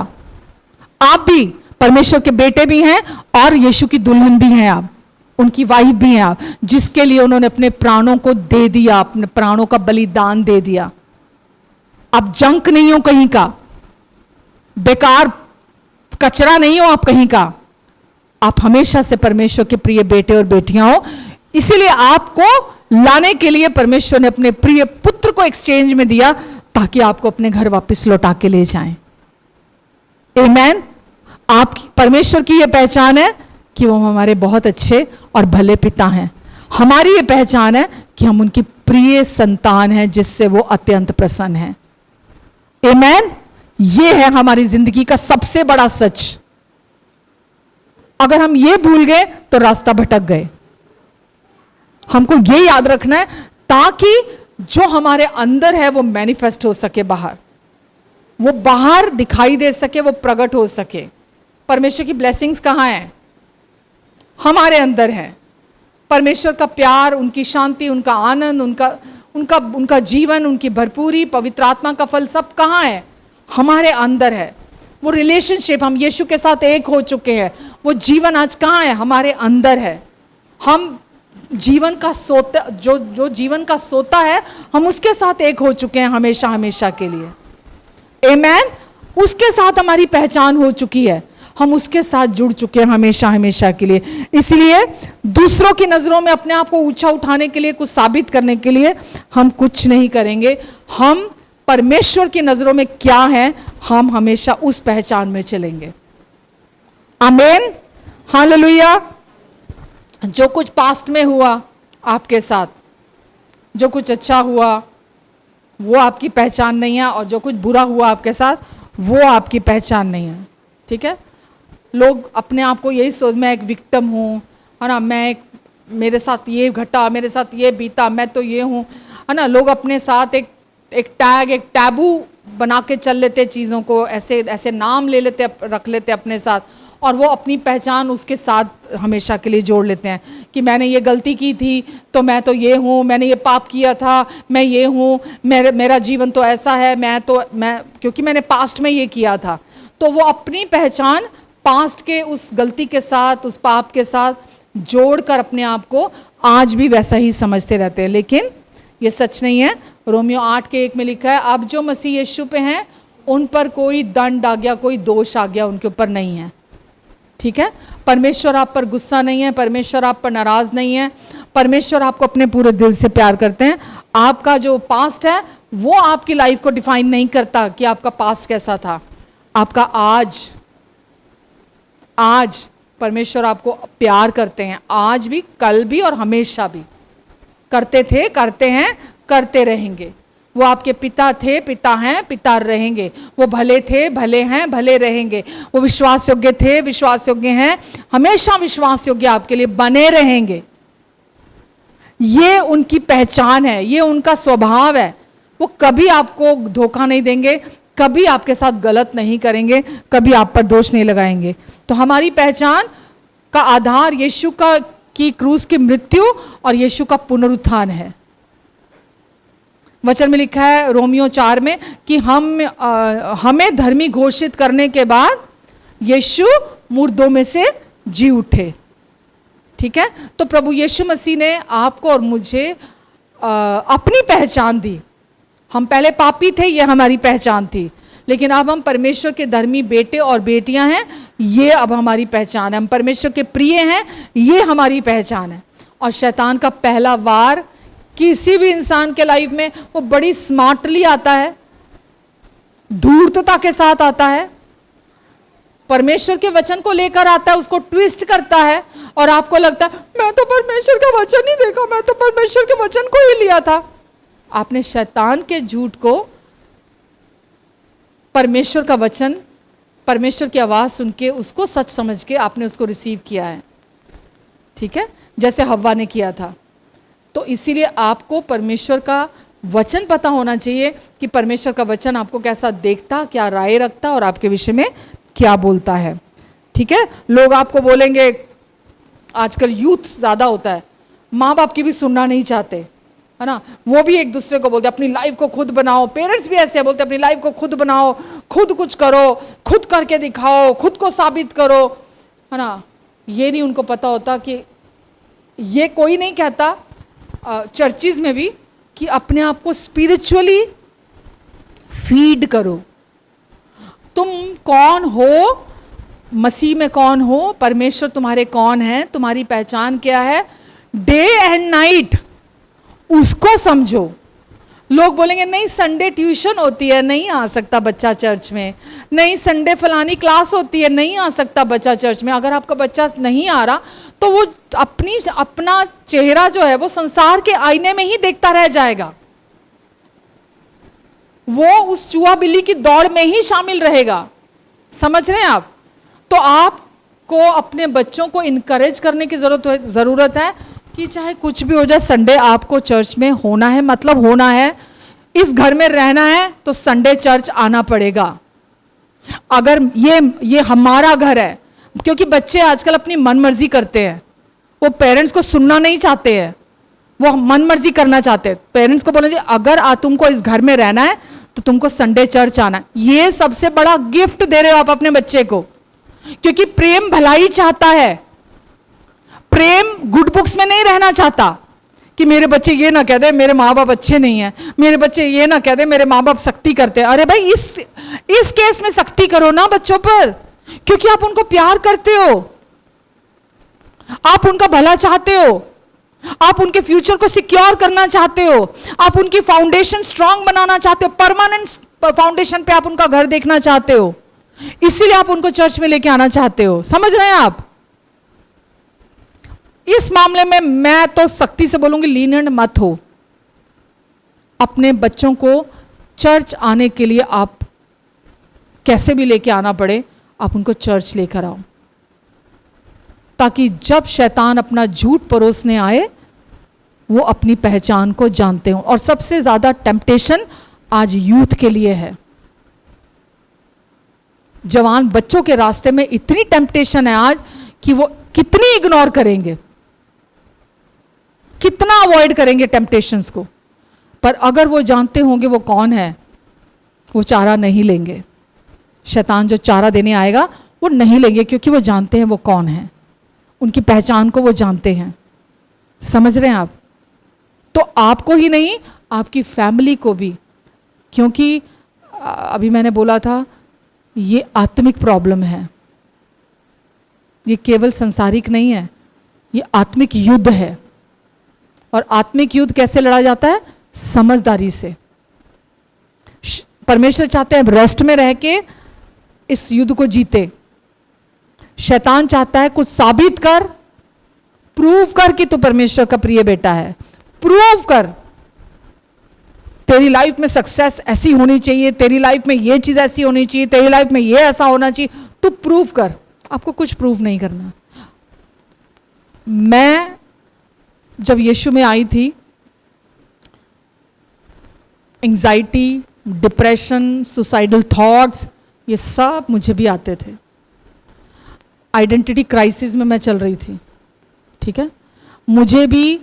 आप भी परमेश्वर के बेटे भी हैं और यीशु की दुल्हन भी हैं, आप उनकी वाइफ भी हैं आप, जिसके लिए उन्होंने अपने प्राणों को दे दिया, अपने प्राणों का बलिदान दे दिया। आप जंक नहीं हो कहीं का, बेकार कचरा नहीं हो आप कहीं का, आप हमेशा से परमेश्वर के प्रिय बेटे और बेटियां हो। इसीलिए आपको लाने के लिए परमेश्वर ने अपने प्रिय पुत्र को एक्सचेंज में दिया ताकि आपको अपने घर वापस लौटा के ले जाएं। आमेन। आपकी परमेश्वर की यह पहचान है कि वो हमारे बहुत अच्छे और भले पिता हैं। हमारी ये पहचान है कि हम उनकी प्रिय संतान हैं जिससे वो अत्यंत प्रसन्न हैं। आमेन। ये है हमारी जिंदगी का सबसे बड़ा सच। अगर हम ये भूल गए तो रास्ता भटक गए। हमको ये याद रखना है ताकि जो हमारे अंदर है वो मैनिफेस्ट हो सके बाहर, वो बाहर दिखाई दे सके, वो प्रकट हो सके। परमेश्वर की ब्लेसिंग्स कहाँ हैं? हमारे अंदर है। परमेश्वर का प्यार, उनकी शांति, उनका आनंद, उनका जीवन, उनकी भरपूरी, पवित्र आत्मा का फल सब कहाँ है? हमारे अंदर है। वो रिलेशनशिप, हम यीशु के साथ एक हो चुके हैं, वो जीवन आज कहाँ है? हमारे अंदर है। हम जीवन का सोता, जो जीवन का सोता है, हम उसके साथ एक हो चुके हैं हमेशा हमेशा के लिए। आमेन। उसके साथ हमारी पहचान हो चुकी है, हम उसके साथ जुड़ चुके हैं हमेशा हमेशा के लिए। इसलिए दूसरों की नजरों में अपने आप को ऊंचा उठाने के लिए, कुछ साबित करने के लिए हम कुछ नहीं करेंगे। हम परमेश्वर की नजरों में क्या है, हम हमेशा उस पहचान में चलेंगे। आमीन। हालेलुया। जो कुछ पास्ट में हुआ आपके साथ, जो कुछ अच्छा हुआ वो आपकी पहचान नहीं है, और जो कुछ बुरा हुआ आपके साथ वो आपकी पहचान नहीं है। ठीक है। लोग अपने आप को यही सोच, मैं एक विक्टिम हूँ, है ना, मेरे साथ ये घटा, मेरे साथ ये बीता, मैं तो ये हूँ, है ना। लोग अपने साथ एक टैबू बना के चल लेते चीज़ों को, ऐसे नाम ले लेते, रख लेते अपने साथ, और वो अपनी पहचान उसके साथ हमेशा के लिए जोड़ लेते हैं कि मैंने ये गलती की थी तो मैं तो ये हूँ, मैंने ये पाप किया था मैं ये हूँ, मेरा जीवन तो ऐसा है, मैं क्योंकि मैंने पास्ट में ये किया था। तो वो अपनी पहचान पास्ट के उस गलती के साथ, उस पाप के साथ जोड़कर अपने आप को आज भी वैसा ही समझते रहते हैं, लेकिन ये सच नहीं है। रोमियो 8:1 में लिखा है, अब जो मसीह यीशु पे हैं उन पर कोई दंड आ गया, कोई दोष आ गया उनके ऊपर नहीं है। ठीक है। परमेश्वर आप पर गुस्सा नहीं है, परमेश्वर आप पर नाराज नहीं है, परमेश्वर आपको अपने पूरे दिल से प्यार करते हैं। आपका जो पास्ट है वो आपकी लाइफ को डिफाइन नहीं करता कि आपका पास्ट कैसा था। आपका आज परमेश्वर आपको प्यार करते हैं, आज भी, कल भी और हमेशा भी। करते थे, करते हैं, करते रहेंगे। वो आपके पिता थे, पिता हैं, पिता रहेंगे। वो भले थे, भले हैं, भले रहेंगे। वो विश्वास योग्य थे, विश्वास योग्य हैं, हमेशा विश्वास योग्य आपके लिए बने रहेंगे। ये उनकी पहचान है, ये उनका स्वभाव है। वो कभी आपको धोखा नहीं देंगे, कभी आपके साथ गलत नहीं करेंगे, कभी आप पर दोष नहीं लगाएंगे। तो हमारी पहचान का आधार यीशु की क्रूस की मृत्यु और यीशु का पुनरुत्थान है। वचन में लिखा है रोमियो 4 में कि हमें धर्मी घोषित करने के बाद यीशु मुर्दों में से जी उठे। ठीक है, तो प्रभु यीशु मसीह ने आपको और मुझे अपनी पहचान दी। हम पहले पापी थे, ये हमारी पहचान थी, लेकिन अब हम परमेश्वर के धर्मी बेटे और बेटियां हैं, ये अब हमारी पहचान है। हम परमेश्वर के प्रिय हैं, ये हमारी पहचान है। और शैतान का पहला वार किसी भी इंसान के लाइफ में वो बड़ी स्मार्टली आता है, धूर्तता के साथ आता है, परमेश्वर के वचन को लेकर आता है, उसको ट्विस्ट करता है और आपको लगता है मैं तो परमेश्वर का वचन ही देखा, मैं तो परमेश्वर के वचन को ही लिया था। आपने शैतान के झूठ को परमेश्वर का वचन, परमेश्वर की आवाज सुन के उसको सच समझ के आपने उसको रिसीव किया है। ठीक है, जैसे हव्वा ने किया था। तो इसीलिए आपको परमेश्वर का वचन पता होना चाहिए कि परमेश्वर का वचन आपको कैसा देखता, क्या राय रखता और आपके विषय में क्या बोलता है। ठीक है, लोग आपको बोलेंगे, आजकल यूथ ज़्यादा होता है, माँ बाप की भी सुनना नहीं चाहते, है ना। वो भी एक दूसरे को बोलते अपनी लाइफ को खुद बनाओ। पेरेंट्स भी ऐसे बोलते अपनी लाइफ को खुद बनाओ, खुद कुछ करो, खुद करके दिखाओ, खुद को साबित करो, है ना। ये नहीं उनको पता होता कि ये कोई नहीं कहता चर्चिज में भी कि अपने आप को स्पिरिचुअली फीड करो। तुम कौन हो, मसीह में कौन हो, परमेश्वर तुम्हारे कौन है, तुम्हारी पहचान क्या है, डे एंड नाइट उसको समझो। लोग बोलेंगे नहीं संडे ट्यूशन होती है, नहीं आ सकता बच्चा चर्च में, नहीं संडे फलानी क्लास होती है, नहीं आ सकता बच्चा चर्च में। अगर आपका बच्चा नहीं आ रहा तो वो अपना चेहरा जो है वो संसार के आईने में ही देखता रह जाएगा, वो उस चूहा बिल्ली की दौड़ में ही शामिल रहेगा। समझ रहे हैं आप। तो आपको अपने बच्चों को इनकरेज करने की जरूरत है कि चाहे कुछ भी हो जाए, संडे आपको चर्च में होना है, मतलब होना है। इस घर में रहना है तो संडे चर्च आना पड़ेगा। अगर ये हमारा घर है, क्योंकि बच्चे आजकल अपनी मनमर्जी करते हैं, वो पेरेंट्स को सुनना नहीं चाहते हैं, वो मनमर्जी करना चाहते हैं। पेरेंट्स को बोलना चाहिए अगर तुमको इस घर में रहना है तो तुमको संडे चर्च आना है। ये सबसे बड़ा गिफ्ट दे रहे हो आप अपने बच्चे को, क्योंकि प्रेम भलाई चाहता है। प्रेम गुड बुक्स में नहीं रहना चाहता कि मेरे बच्चे ये ना कह दे मेरे माँ बाप अच्छे नहीं हैं, मेरे बच्चे ये ना कह दे मेरे माँ बाप सख्ती करते हैं। अरे भाई इस केस में सख्ती करो ना बच्चों पर, क्योंकि आप उनको प्यार करते हो, आप उनका भला चाहते हो, आप उनके फ्यूचर को सिक्योर करना चाहते हो, आप उनकी फाउंडेशन स्ट्रांग बनाना चाहते हो, परमानेंट फाउंडेशन पे आप उनका घर देखना चाहते हो, इसीलिए आप उनको चर्च में लेके आना चाहते हो। समझ रहे हैं आप। इस मामले में मैं तो सख्ती से बोलूंगी लीनियंट मत हो। अपने बच्चों को चर्च आने के लिए आप कैसे भी लेके आना पड़े, आप उनको चर्च लेकर आओ, ताकि जब शैतान अपना झूठ परोसने आए वो अपनी पहचान को जानते हो। और सबसे ज्यादा टेम्पटेशन आज यूथ के लिए है। जवान बच्चों के रास्ते में इतनी टेम्पटेशन है आज कि वो कितनी इग्नोर करेंगे, कितना अवॉइड करेंगे टेम्पटेशंस को। पर अगर वो जानते होंगे वो कौन है, वो चारा नहीं लेंगे। शैतान जो चारा देने आएगा वो नहीं लेंगे, क्योंकि वो जानते हैं वो कौन है, उनकी पहचान को वो जानते हैं। समझ रहे हैं आप। तो आपको ही नहीं, आपकी फैमिली को भी, क्योंकि अभी मैंने बोला था ये आत्मिक प्रॉब्लम है, ये केवल संसारिक नहीं है, ये आत्मिक युद्ध है। और आत्मिक युद्ध कैसे लड़ा जाता है? समझदारी से। परमेश्वर चाहते हैं रेस्ट में रह के इस युद्ध को जीते। शैतान चाहता है कुछ साबित कर, प्रूव कर कि तू परमेश्वर का प्रिय बेटा है, प्रूव कर, तेरी लाइफ में सक्सेस ऐसी होनी चाहिए, तेरी लाइफ में ये चीज ऐसी होनी चाहिए, तेरी लाइफ में ये ऐसा होना चाहिए, तू प्रूव कर। आपको कुछ प्रूव नहीं करना। मैं जब यीशु में आई थी, एंजाइटी, डिप्रेशन, सुसाइडल थॉट्स, ये सब मुझे भी आते थे। आइडेंटिटी क्राइसिस में मैं चल रही थी, ठीक है। मुझे भी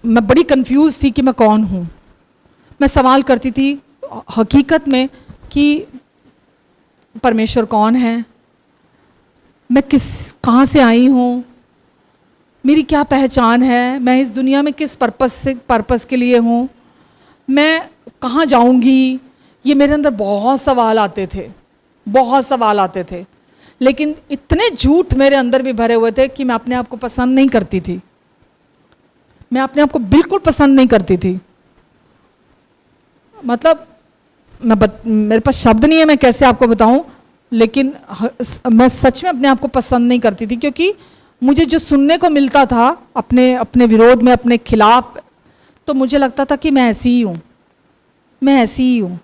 मैं बड़ी कंफ्यूज थी कि मैं कौन हूं। मैं सवाल करती थी हकीकत में कि परमेश्वर कौन है, मैं कहाँ से आई हूँ, मेरी क्या पहचान है, मैं इस दुनिया में किस पर्पस के लिए हूँ, मैं कहाँ जाऊँगी। ये मेरे अंदर बहुत सवाल आते थे, बहुत सवाल आते थे। लेकिन इतने झूठ मेरे अंदर भी भरे हुए थे कि मैं अपने आप को पसंद नहीं करती थी। मैं अपने आप को बिल्कुल पसंद नहीं करती थी। मतलब मेरे पास शब्द नहीं है, मैं कैसे आपको बताऊं, लेकिन मैं सच में अपने आप को पसंद नहीं करती थी, क्योंकि मुझे जो सुनने को मिलता था अपने विरोध में, अपने खिलाफ, तो मुझे लगता था कि मैं ऐसी ही हूँ, मैं ऐसी ही हूँ,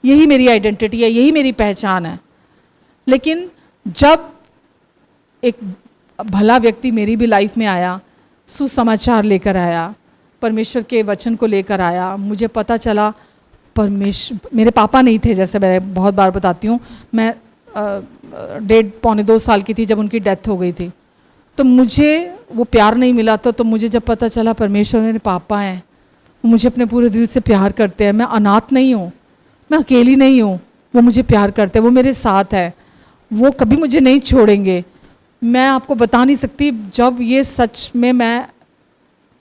यही मेरी आइडेंटिटी है, यही मेरी पहचान है। लेकिन जब एक भला व्यक्ति मेरी भी लाइफ में आया, सुसमाचार लेकर आया, परमेश्वर के वचन को लेकर आया, मुझे पता चला परमेश्वर, मेरे पापा नहीं थे, जैसे मैं बहुत बार बताती हूँ, मैं 1.5-2 साल की थी जब उनकी डेथ हो गई थी। तो मुझे वो प्यार नहीं मिला था। तो मुझे जब पता चला परमेश्वर मेरे पापा हैं, वो मुझे अपने पूरे दिल से प्यार करते हैं, मैं अनाथ नहीं हूँ, मैं अकेली नहीं हूँ, वो मुझे प्यार करते हैं, वो मेरे साथ है, वो कभी मुझे नहीं छोड़ेंगे। मैं आपको बता नहीं सकती, जब ये सच में मैं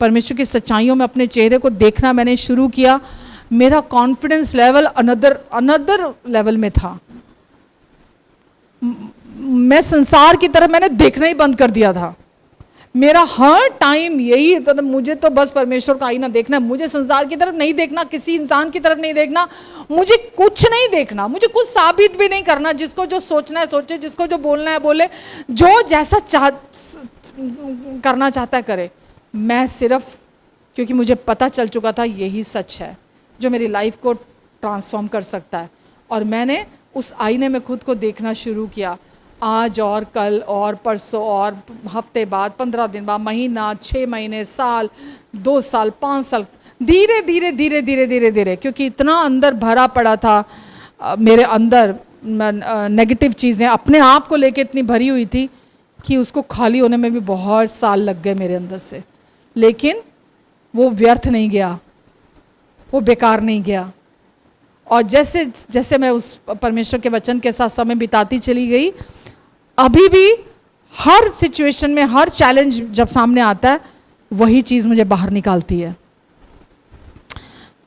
परमेश्वर की सच्चाइयों में अपने चेहरे को देखना मैंने शुरू किया, मेरा कॉन्फिडेंस लेवल अनदर लेवल में था। मैं संसार की तरफ मैंने देखना ही बंद कर दिया था। मेरा हर टाइम यही तो मुझे तो बस परमेश्वर का आईना देखना है, मुझे संसार की तरफ नहीं देखना, किसी इंसान की तरफ नहीं देखना, मुझे कुछ नहीं देखना, मुझे कुछ साबित भी नहीं करना। जिसको जो सोचना है सोचे, जिसको जो बोलना है बोले, जो जैसा करना चाहता है करे। मैं सिर्फ, क्योंकि मुझे पता चल चुका था यही सच है जो मेरी लाइफ को ट्रांसफॉर्म कर सकता है। और मैंने उस आईने में खुद को देखना शुरू किया। आज और कल और परसों और हफ्ते बाद, 15 दिन बाद, महीना, 6 महीने, साल, 2 साल, 5 साल, धीरे धीरे धीरे धीरे धीरे धीरे, क्योंकि इतना अंदर भरा पड़ा था मेरे अंदर, नेगेटिव चीज़ें अपने आप को लेके इतनी भरी हुई थी कि उसको खाली होने में भी बहुत साल लग गए मेरे अंदर से। लेकिन वो व्यर्थ नहीं गया, वो बेकार नहीं गया। और जैसे जैसे मैं उस परमेश्वर के वचन के साथ समय बिताती चली गई, अभी भी हर सिचुएशन में, हर चैलेंज जब सामने आता है, वही चीज़ मुझे बाहर निकालती है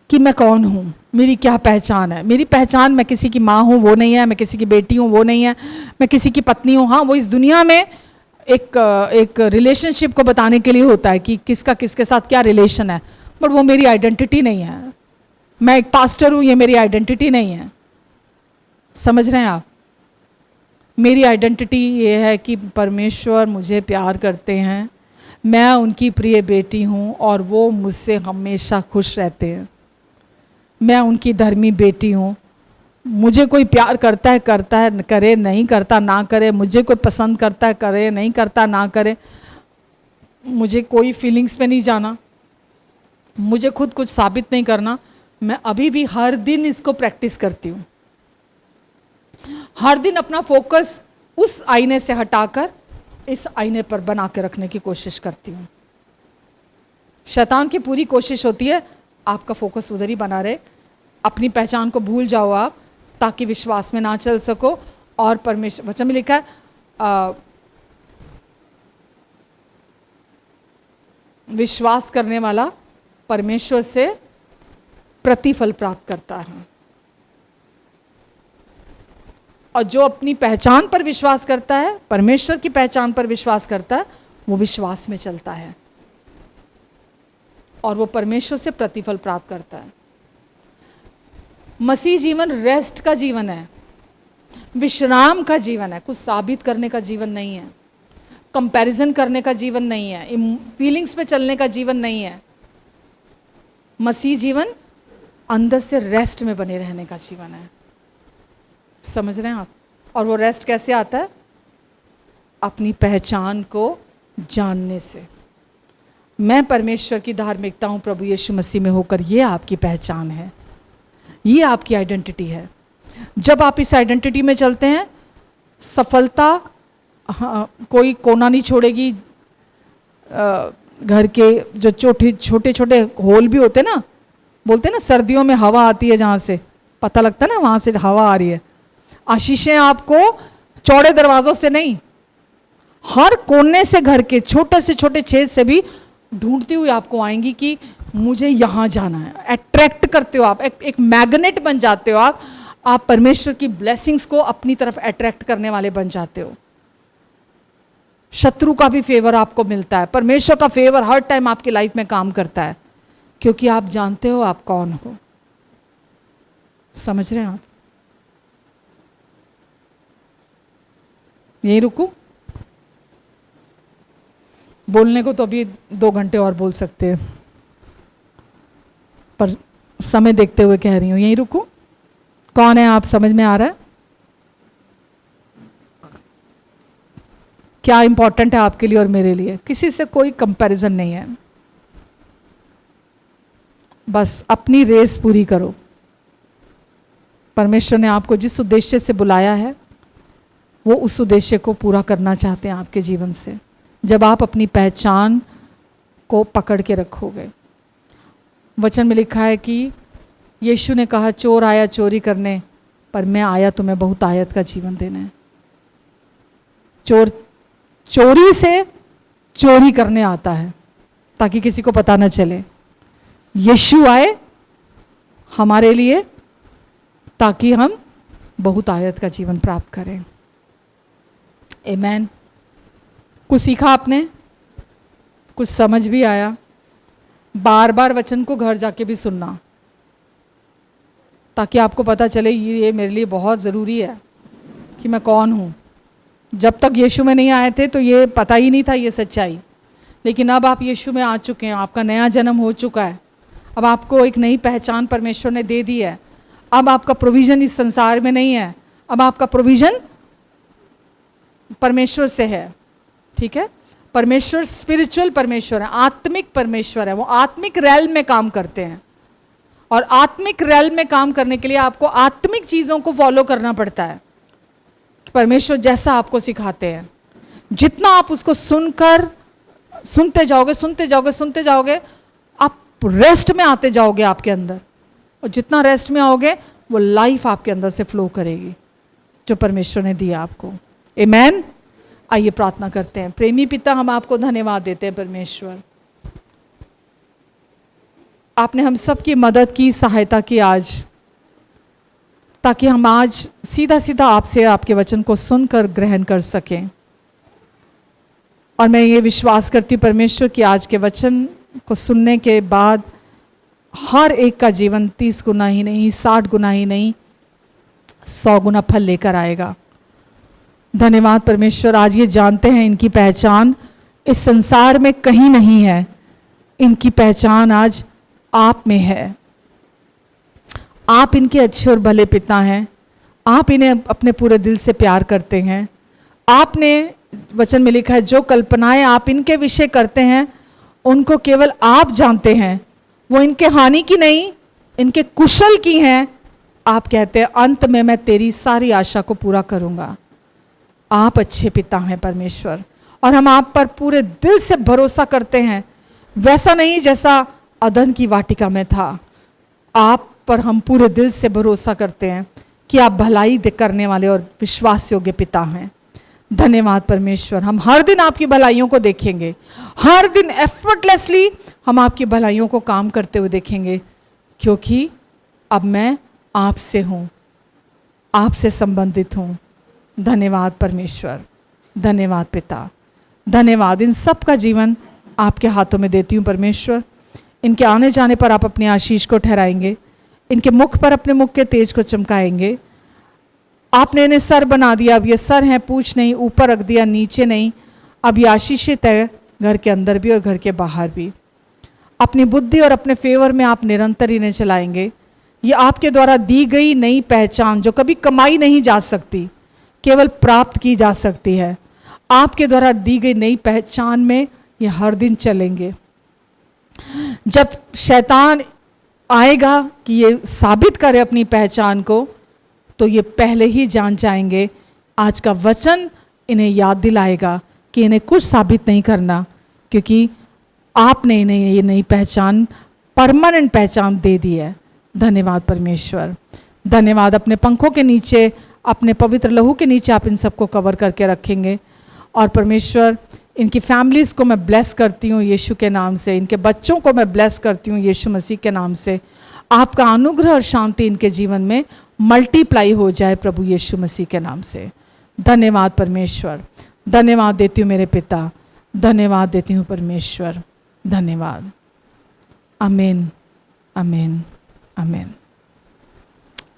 कि मैं कौन हूँ, मेरी क्या पहचान है। मेरी पहचान, मैं किसी की माँ हूँ वो नहीं है, मैं किसी की बेटी हूँ वो नहीं है, मैं किसी की पत्नी हूँ। हाँ, वो इस दुनिया में एक रिलेशनशिप को बताने के लिए होता है कि किसका किसके साथ क्या रिलेशन है, बट वो मेरी आइडेंटिटी नहीं है। मैं एक पास्टर हूँ, ये मेरी आइडेंटिटी नहीं है। समझ रहे हैं आप? मेरी आइडेंटिटी ये है कि परमेश्वर मुझे प्यार करते हैं, मैं उनकी प्रिय बेटी हूँ और वो मुझसे हमेशा खुश रहते हैं। मैं उनकी धर्मी बेटी हूँ। मुझे कोई प्यार करता है करे, नहीं करता ना करे, मुझे कोई पसंद करता है करे, नहीं करता ना करे, मुझे कोई फीलिंग्स पे नहीं जाना, मुझे खुद कुछ साबित नहीं करना। मैं अभी भी हर दिन इसको प्रैक्टिस करती हूँ। हर दिन अपना फोकस उस आईने से हटाकर इस आईने पर बना के रखने की कोशिश करती हूँ। शैतान की पूरी कोशिश होती है आपका फोकस उधर ही बना रहे, अपनी पहचान को भूल जाओ आप, ताकि विश्वास में ना चल सको। और परमेश्वर वचन में लिखा है विश्वास करने वाला परमेश्वर से प्रतिफल प्राप्त करता है। और जो अपनी पहचान पर विश्वास करता है, परमेश्वर की पहचान पर विश्वास करता है, वो विश्वास में चलता है और वो परमेश्वर से प्रतिफल प्राप्त करता है। मसीह जीवन रेस्ट का जीवन है, विश्राम का जीवन है, कुछ साबित करने का जीवन नहीं है, कंपैरिजन करने का जीवन नहीं है, फीलिंग्स पे चलने का जीवन नहीं है। मसीह जीवन अंदर से रेस्ट में बने रहने का जीवन है। समझ रहे हैं आप? और वो रेस्ट कैसे आता है? अपनी पहचान को जानने से। मैं परमेश्वर की धार्मिकता हूँ प्रभु यीशु मसीह में होकर, ये आपकी पहचान है, ये आपकी आइडेंटिटी है। जब आप इस आइडेंटिटी में चलते हैं, सफलता कोई कोना नहीं छोड़ेगी। घर के जो छोटे छोटे होल भी होते ना, बोलते हैं ना सर्दियों में हवा आती है, जहाँ से पता लगता है ना वहाँ से हवा आ रही है। आशीषें आपको चौड़े दरवाजों से नहीं, हर कोने से, घर के छोटे से छोटे छेद से भी ढूंढती हुई आपको आएंगी कि मुझे यहाँ जाना है। अट्रैक्ट करते हो आप, एक मैग्नेट बन जाते हो आप परमेश्वर की ब्लेसिंग्स को अपनी तरफ अट्रैक्ट करने वाले बन जाते हो। शत्रु का भी फेवर आपको मिलता है, परमेश्वर का फेवर हर टाइम आपकी लाइफ में काम करता है, क्योंकि आप जानते हो आप कौन हो। समझ रहे हैं आप? यही रुकूं? बोलने को तो अभी 2 घंटे और बोल सकते हैं, पर समय देखते हुए कह रही हूं, यही रुकूं? कौन है आप? समझ में आ रहा है क्या इंपॉर्टेंट है आपके लिए और मेरे लिए? किसी से कोई कंपैरिजन नहीं है, बस अपनी रेस पूरी करो। परमेश्वर ने आपको जिस उद्देश्य से बुलाया है, वो उस उद्देश्य को पूरा करना चाहते हैं आपके जीवन से, जब आप अपनी पहचान को पकड़ के रखोगे। वचन में लिखा है कि यीशु ने कहा, चोर आया चोरी करने, पर मैं आया तुम्हें बहुत आयत का जीवन देने। चोर चोरी से चोरी करने आता है ताकि किसी को पता न चले। यीशु आए हमारे लिए ताकि हम बहुत आयत का जीवन प्राप्त करें। आमीन। कुछ सीखा आपने? कुछ समझ भी आया? बार बार वचन को घर जाके भी सुनना, ताकि आपको पता चले ये मेरे लिए बहुत ज़रूरी है कि मैं कौन हूँ। जब तक यीशु में नहीं आए थे तो ये पता ही नहीं था ये सच्चाई, लेकिन अब आप यीशु में आ चुके हैं, आपका नया जन्म हो चुका है, अब आपको एक नई पहचान परमेश्वर ने दे दी है। अब आपका प्रोविज़न इस संसार में नहीं है, अब आपका प्रोविज़न परमेश्वर से है। ठीक है? परमेश्वर स्पिरिचुअल परमेश्वर है, आत्मिक परमेश्वर है, वो आत्मिक रैल्म में काम करते हैं, और आत्मिक रैल्म में काम करने के लिए आपको आत्मिक चीज़ों को फॉलो करना पड़ता है। परमेश्वर जैसा आपको सिखाते हैं, जितना आप उसको सुनकर सुनते जाओगे, आप रेस्ट में आते जाओगे आपके अंदर, और जितना रेस्ट में आओगे वो लाइफ आपके अंदर से फ्लो करेगी जो परमेश्वर ने दिया आपको। आमीन। आइए प्रार्थना करते हैं। प्रेमी पिता, हम आपको धन्यवाद देते हैं परमेश्वर, आपने हम सब की मदद की, सहायता की आज, ताकि हम आज सीधा सीधा आपसे आपके वचन को सुनकर ग्रहण कर सकें। और मैं ये विश्वास करती हूँ परमेश्वर कि आज के वचन को सुनने के बाद हर एक का जीवन 30 गुना ही नहीं, 60 गुना ही नहीं, 100 गुना फल लेकर आएगा। धन्यवाद परमेश्वर, आज ये जानते हैं इनकी पहचान इस संसार में कहीं नहीं है, इनकी पहचान आज आप में है। आप इनके अच्छे और भले पिता हैं, आप इन्हें अपने पूरे दिल से प्यार करते हैं। आपने वचन में लिखा है जो कल्पनाएं आप इनके विषय करते हैं उनको केवल आप जानते हैं, वो इनके हानि की नहीं, इनके कुशल की हैं। आप कहते हैं अंत में मैं तेरी सारी आशा को पूरा करूँगा। आप अच्छे पिता हैं परमेश्वर, और हम आप पर पूरे दिल से भरोसा करते हैं, वैसा नहीं जैसा अदन की वाटिका में था। आप पर हम पूरे दिल से भरोसा करते हैं कि आप भलाई करने वाले और विश्वास योग्य पिता हैं। धन्यवाद परमेश्वर, हम हर दिन आपकी भलाइयों को देखेंगे, हर दिन एफर्टलेसली हम आपकी भलाइयों को काम करते हुए देखेंगे, क्योंकि अब मैं आपसे हूँ, आपसे संबंधित हूँ। धन्यवाद परमेश्वर, धन्यवाद पिता, धन्यवाद। इन सब का जीवन आपके हाथों में देती हूँ परमेश्वर। इनके आने जाने पर आप अपनी आशीष को ठहराएंगे, इनके मुख पर अपने मुख के तेज को चमकाएंगे। आपने इन्हें सर बना दिया, अब ये सर हैं, पूछ नहीं, ऊपर रख दिया, नीचे नहीं। अब ये आशीषित है, घर के अंदर भी और घर के बाहर भी। अपनी बुद्धि और अपने फेवर में आप निरंतर इन्हें चलाएंगे। ये आपके द्वारा दी गई नई पहचान जो कभी कमाई नहीं जा सकती, केवल प्राप्त की जा सकती है, आपके द्वारा दी गई नई पहचान में ये हर दिन चलेंगे। जब शैतान आएगा कि ये साबित करे अपनी पहचान को, तो ये पहले ही जान जाएंगे। आज का वचन इन्हें याद दिलाएगा कि इन्हें कुछ साबित नहीं करना, क्योंकि आपने इन्हें ये नई पहचान, परमानेंट पहचान दे दी है। धन्यवाद परमेश्वर, धन्यवाद। अपने पंखों के नीचे, अपने पवित्र लहू के नीचे आप इन सबको कवर करके रखेंगे। और परमेश्वर, इनकी फैमिलीज़ को मैं ब्लेस करती हूँ यीशु के नाम से, इनके बच्चों को मैं ब्लेस करती हूँ यीशु मसीह के नाम से। आपका अनुग्रह और शांति इनके जीवन में मल्टीप्लाई हो जाए प्रभु यीशु मसीह के नाम से। धन्यवाद परमेश्वर, धन्यवाद देती हूँ मेरे पिता, धन्यवाद देती हूँ परमेश्वर, धन्यवाद। आमीन, आमीन, आमीन।